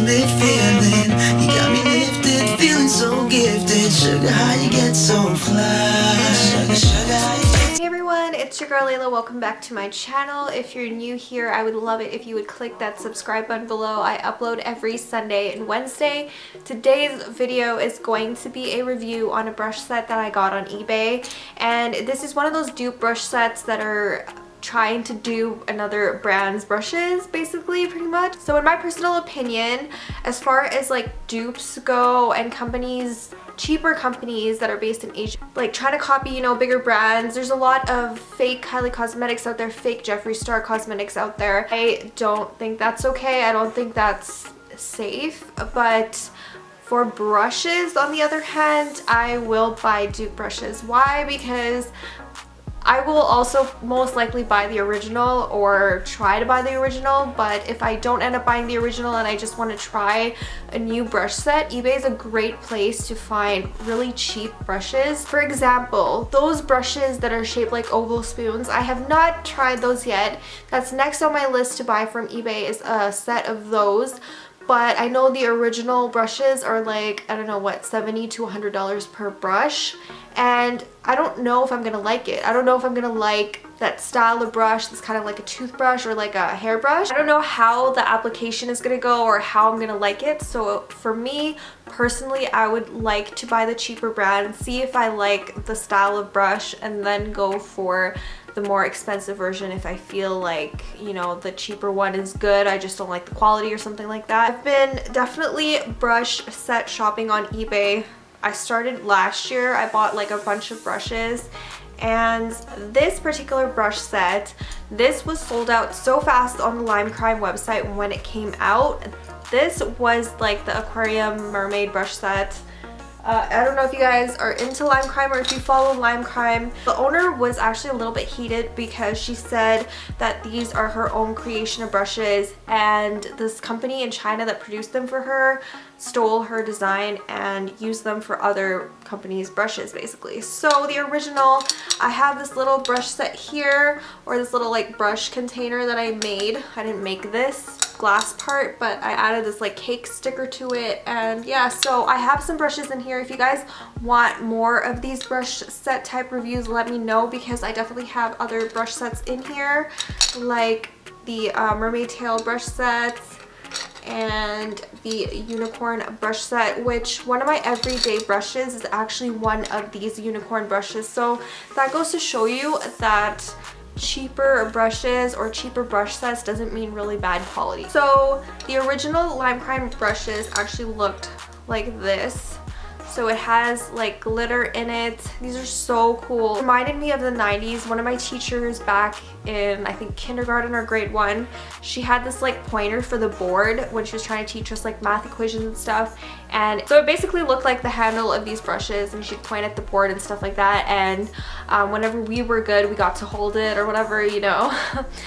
lit feeling. You got me lifted, feeling so gifted. Sugar, how you get so fly? Sugar, sugar, how you get. Hey everyone, it's your girl Leila. Welcome back to my channel. If you're new here, I would love it if you would click that subscribe button below. I upload every Sunday and Wednesday. Today's video is going to be a review on a brush set that I got on eBay, and this is one of those dupe brush sets that are trying to do another brand's brushes, basically, pretty much. So in my personal opinion, as far as like dupes go and companies, cheaper companies that are based in Asia, like trying to copy, you know, bigger brands, there's a lot of fake Kylie Cosmetics out there, fake Jeffree Star cosmetics out there. I don't think that's okay. I don't think that's safe. But for brushes, on the other hand, I will buy dupe brushes. Why? Because I will also most likely buy the original or try to buy the original, but if I don't end up buying the original and I just want to try a new brush set, eBay is a great place to find really cheap brushes. For example, those brushes that are shaped like oval spoons, I have not tried those yet. That's next on my list to buy from eBay, is a set of those. But I know the original brushes are like, I don't know what, $70 to $100 per brush. And I don't know if I'm gonna like it. I don't know if I'm gonna like that style of brush that's kind of like a toothbrush or like a hairbrush. I don't know how the application is gonna go or how I'm gonna like it. So for me personally, I would like to buy the cheaper brand, see if I like the style of brush, and then go for the more expensive version if I feel like, you know, the cheaper one is good, I just don't like the quality or something like that. I've been definitely brush set shopping on eBay. I started last year. I bought like a bunch of brushes, and this particular brush set, this was sold out so fast on the Lime Crime website when it came out. This was like the Aquarium mermaid brush set. I don't know if you guys are into Lime Crime or if you follow Lime Crime. The owner was actually a little bit heated because she said that these are her own creation of brushes, and this company in China that produced them for her stole her design and used them for other companies' brushes, basically. So the original, I have this little brush set here, or this little like brush container that I made. I didn't make this glass part, but I added this like cake sticker to it, and yeah, so I have some brushes in here. If you guys want more of these brush set type reviews, let me know, because I definitely have other brush sets in here, like the mermaid tail brush sets and the unicorn brush set, which one of my everyday brushes is actually one of these unicorn brushes. So that goes to show you that cheaper brushes or cheaper brush sets doesn't mean really bad quality. So the original Lime Crime brushes actually looked like this. So it has like glitter in it. These are so cool. Reminded me of the 90s. One of my teachers back in, I think, kindergarten or grade 1, she had this like pointer for the board when she was trying to teach us like math equations and stuff. And so it basically looked like the handle of these brushes, and she'd point at the board and stuff like that. And whenever we were good, we got to hold it or whatever, you know.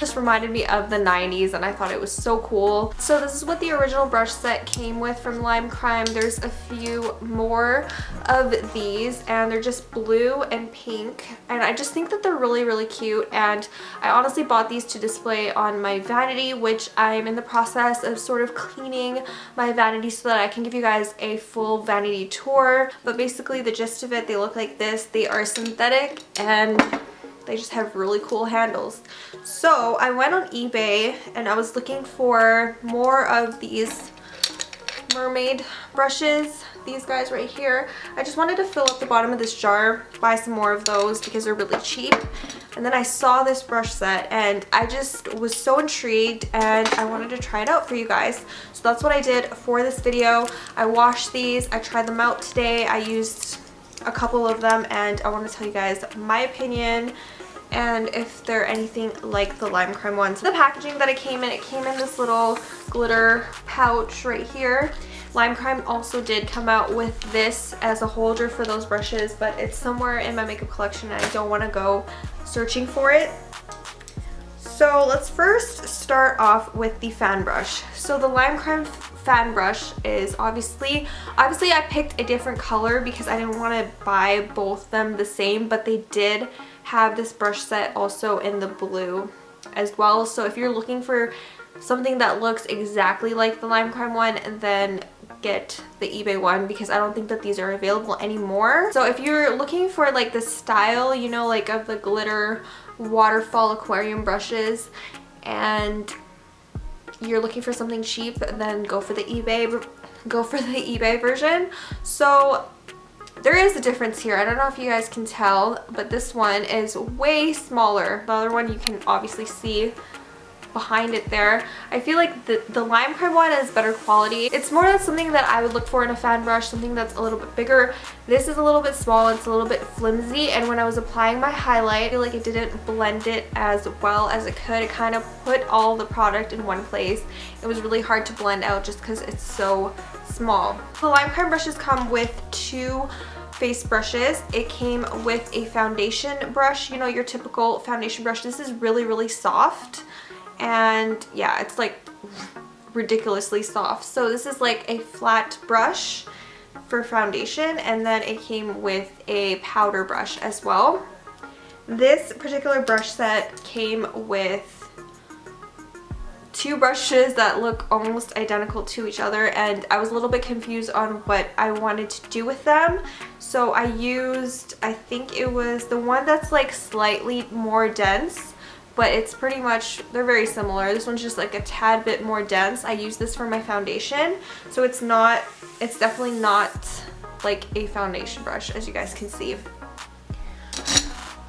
Just reminded me of the 90s, and I thought it was so cool. So this is what the original brush set came with from Lime Crime. There's a few more of these, and they're just blue and pink, and I just think that they're really cute. And I honestly bought these to display on my vanity, which I'm in the process of sort of cleaning my vanity so that I can give you guys a full vanity tour. But basically the gist of it, they look like this. They are synthetic and they just have really cool handles. So I went on eBay and I was looking for more of these mermaid brushes, these guys right here. I just wanted to fill up the bottom of this jar, buy some more of those because they're really cheap. And then I saw this brush set and I just was so intrigued and I wanted to try it out for you guys. So that's what I did for this video. I washed these, I tried them out today. I used a couple of them, and I want to tell you guys my opinion and if they're anything like the Lime Crime ones. The packaging that it came in this little glitter pouch right here. Lime Crime also did come out with this as a holder for those brushes, but it's somewhere in my makeup collection and I don't want to go searching for it. So let's first start off with the fan brush. So the Lime Crime fan brush is obviously I picked a different color because I didn't want to buy both them the same, but they did have this brush set also in the blue as well. So if you're looking for something that looks exactly like the Lime Crime one, then get the eBay one, because I don't think that these are available anymore. So if you're looking for like the style, you know, like of the glitter waterfall aquarium brushes, and you're looking for something cheap, then go for the eBay version. So there is a difference here. I don't know if you guys can tell, but this one is way smaller. The other one you can obviously see behind it there. I feel like the Lime Crime one is better quality. It's more than something that I would look for in a fan brush, something that's a little bit bigger. This is a little bit small, it's a little bit flimsy, and when I was applying my highlight, I feel like it didn't blend it as well as it could. It kind of put all the product in one place. It was really hard to blend out just because it's so small. The Lime Crime brushes come with 2 face brushes. It came with a foundation brush, you know, your typical foundation brush. This is really soft, and yeah, it's like ridiculously soft. So this is like a flat brush for foundation, and then it came with a powder brush as well. This particular brush set came with 2 brushes that look almost identical to each other, and I was a little bit confused on what I wanted to do with them. So I used, I think it was the one that's like slightly more dense, but it's pretty much, they're very similar. This one's just like a tad bit more dense. I use this for my foundation, so it's definitely not like a foundation brush, as you guys can see.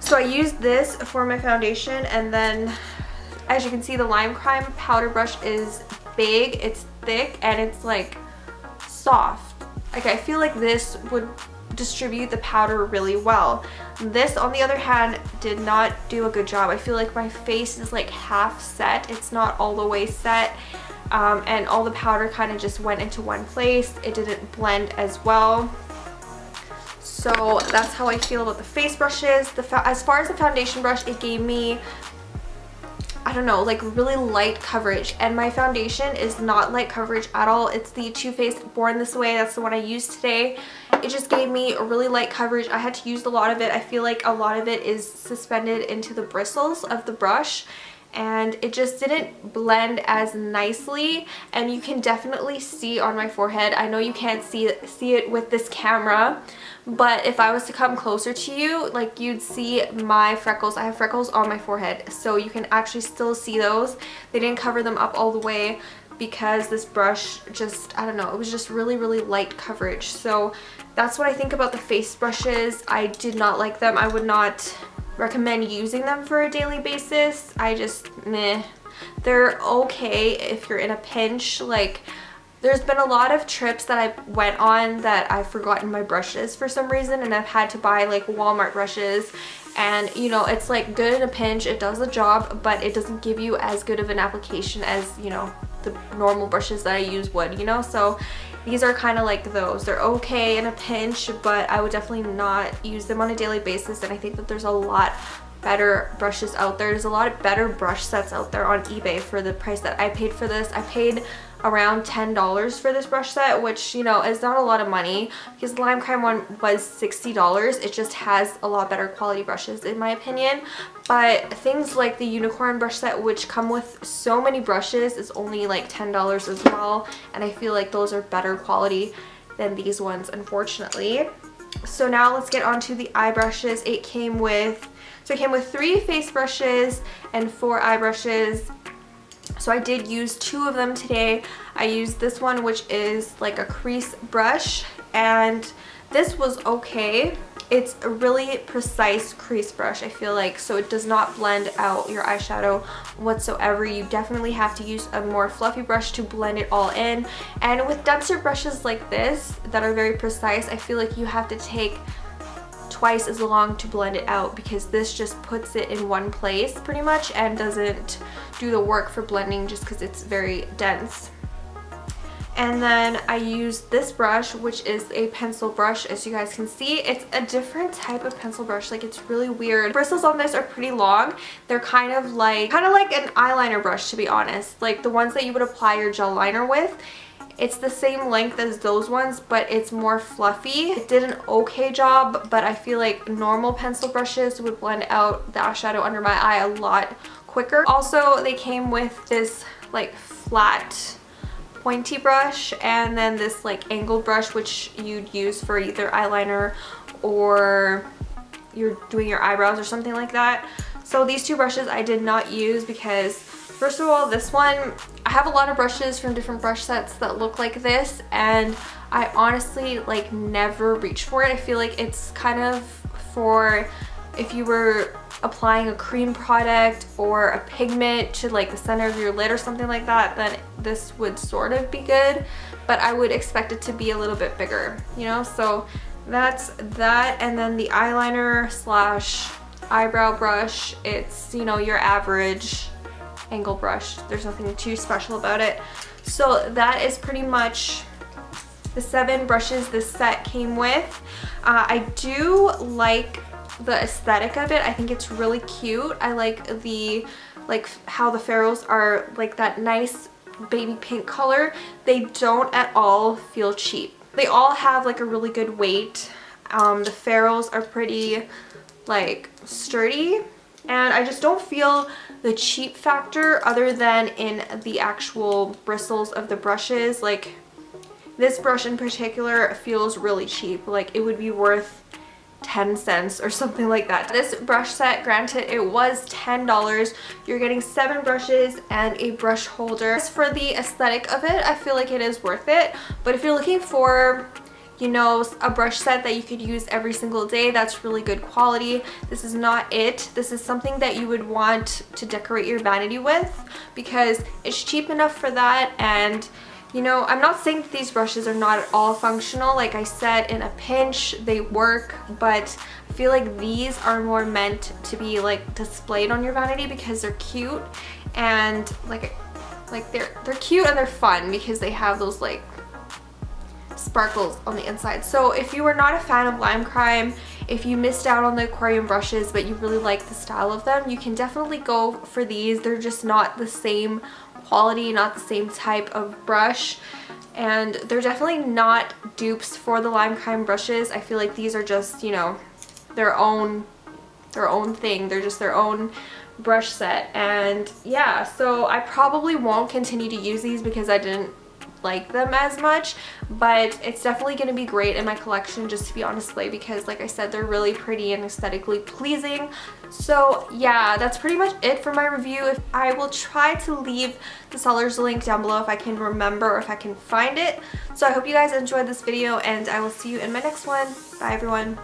So I used this for my foundation, and then as you can see, the Lime Crime powder brush is big, it's thick, and it's like soft. Like, I feel like this would distribute the powder really well. This, on the other hand, did not do a good job. I feel like my face is like half set. It's not all the way set, and all the powder kind of just went into one place. It didn't blend as well. So that's how I feel about the face brushes. As far as the foundation brush, it gave me, I don't know, like really light coverage, and my foundation is not light coverage at all. It's the Too Faced Born This Way. That's the one I used today. It just gave me a really light coverage. I had to use a lot of it. I feel like a lot of it is suspended into the bristles of the brush, and it just didn't blend as nicely, and you can definitely see on my forehead. I know you can't see it with this camera, but if I was to come closer to you, like, you'd see my freckles. I have freckles on my forehead, so you can actually still see those. They didn't cover them up all the way because this brush just, I don't know, it was just really light coverage. So that's what I think about the face brushes. I did not like them. I would not recommend using them for a daily basis. I just, meh. They're okay if you're in a pinch. Like, there's been a lot of trips that I went on that I've forgotten my brushes for some reason, and I've had to buy like Walmart brushes, and you know, it's like good in a pinch, it does the job, but it doesn't give you as good of an application as, you know, the normal brushes that I use would, you know. So these are kind of like those. They're okay in a pinch, but I would definitely not use them on a daily basis, and I think that there's a lot better brushes out there. There's a lot of better brush sets out there on eBay for the price that I paid for this. I paid around $10 for this brush set, which, you know, is not a lot of money because the Lime Crime one was $60. It just has a lot better quality brushes in my opinion. But things like the Unicorn brush set, which come with so many brushes, is only like $10 as well, and I feel like those are better quality than these ones, unfortunately. So now let's get on to the eye brushes. It came with 3 face brushes and 4 eye brushes. So I did use 2 of them today. I used this one, which is like a crease brush, and this was okay. It's a really precise crease brush, I feel like, so it does not blend out your eyeshadow whatsoever. You definitely have to use a more fluffy brush to blend it all in. And with denser brushes like this that are very precise, I feel like you have to take twice as long to blend it out, because this just puts it in one place pretty much and doesn't do the work for blending just because it's very dense. And then I used this brush, which is a pencil brush. As you guys can see, it's a different type of pencil brush. Like, it's really weird. The bristles on this are pretty long. They're kind of like an eyeliner brush, to be honest, like the ones that you would apply your gel liner with. It's the same length as those ones, but it's more fluffy. It did an okay job, but I feel like normal pencil brushes would blend out the eyeshadow under my eye a lot quicker. Also, they came with this like flat pointy brush and then this like angled brush, which you'd use for either eyeliner or you're doing your eyebrows or something like that. So these two brushes I did not use because first of all, this one, I have a lot of brushes from different brush sets that look like this, and I honestly like never reach for it. I feel like it's kind of for if you were applying a cream product or a pigment to like the center of your lid or something like that, then this would sort of be good, but I would expect it to be a little bit bigger, you know? So that's that. And then the eyeliner slash eyebrow brush, it's, you know, your average angle brush. There's nothing too special about it. So that is pretty much the 7 brushes this set came with. I do like the aesthetic of it. I think it's really cute. I like the how the ferrules are like that nice baby pink color. They don't at all feel cheap. They all have like a really good weight. The ferrules are pretty like sturdy, and I just don't feel the cheap factor other than in the actual bristles of the brushes. Like this brush in particular feels really cheap. Like it would be worth 10 cents or something like that. This brush set, granted it was $10, you're getting 7 brushes and a brush holder. As for the aesthetic of it, I feel like it is worth it, but if you're looking for, you know, a brush set that you could use every single day that's really good quality, this is not it. This is something that you would want to decorate your vanity with because it's cheap enough for that. And you know, I'm not saying that these brushes are not at all functional. Like I said, in a pinch they work, but I feel like these are more meant to be like displayed on your vanity because they're cute, and like they're cute and they're fun because they have those like sparkles on the inside. So if you are not a fan of Lime Crime, if you missed out on the Aquarium brushes but you really like the style of them, you can definitely go for these. They're just not the same quality, not the same type of brush, and they're definitely not dupes for the Lime Crime brushes. I feel like these are just, you know, their own thing. They're just their own brush set. And yeah, so I probably won't continue to use these because I didn't like them as much, but it's definitely going to be great in my collection just to be on display because like I said, they're really pretty and aesthetically pleasing. So yeah, that's pretty much it for my review. If I will try to leave the seller's link down below if I can remember or if I can find it. So I hope you guys enjoyed this video and I will see you in my next one. Bye everyone.